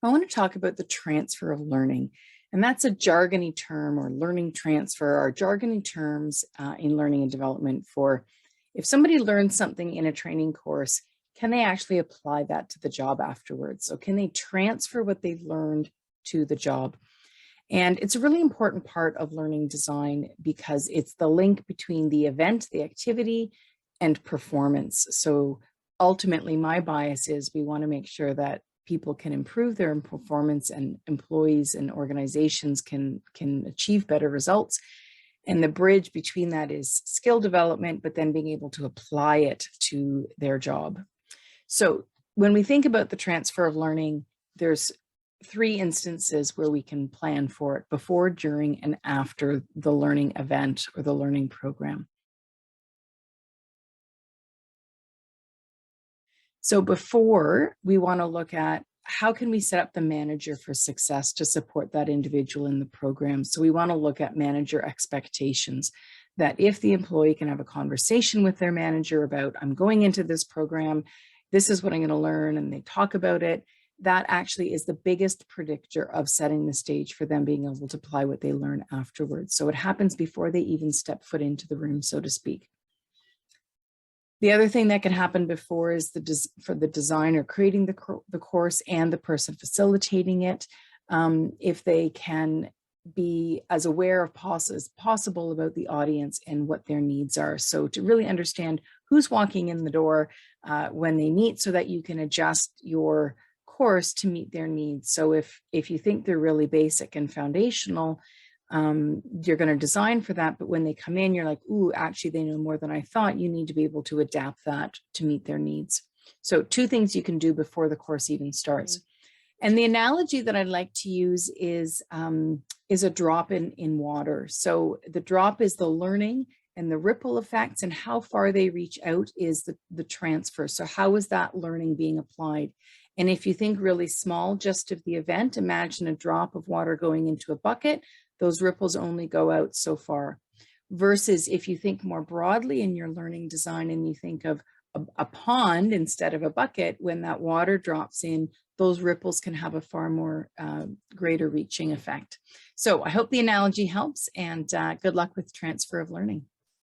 I want to talk about the transfer of learning, and that's a jargony term, or learning transfer are jargony terms in learning and development for if somebody learns something in a training course, can they actually apply that to the job afterwards? So can they transfer what they've learned to the job? And it's a really important part of learning design because it's the link between the event, the activity, and performance. So ultimately, my bias is we want to make sure that people can improve their performance and employees and organizations can achieve better results. And the bridge between that is skill development, but then being able to apply it to their job. So when we think about the transfer of learning, there's three instances where we can plan for it: before, during, and after the learning event or the learning program. So before, we want to look at how can we set up the manager for success to support that individual in the program. So we want to look at manager expectations, that if the employee can have a conversation with their manager about, I'm going into this program, this is what I'm going to learn, and they talk about it, that actually is the biggest predictor of setting the stage for them being able to apply what they learn afterwards. So it happens before they even step foot into the room, so to speak. The other thing that can happen before is for the designer creating the course and the person facilitating it, if they can be as aware as possible about the audience and what their needs are. So to really understand who's walking in the door when they meet, so that you can adjust your course to meet their needs. So if you think they're really basic and foundational, you're going to design for that, but when they come in, you're like, ooh, actually they know more than I thought. You need to be able to adapt that to meet their needs. So two things you can do before the course even starts. And the analogy that I'd like to use is a drop in water. So the drop is the learning, and the ripple effects and how far they reach out is the transfer. So how is that learning being applied? And if you think really small, just of the event, imagine a drop of water going into a bucket. Those ripples only go out so far. Versus if you think more broadly in your learning design and you think of a pond instead of a bucket, when that water drops in, those ripples can have a far more greater reaching effect. So I hope the analogy helps, and good luck with transfer of learning.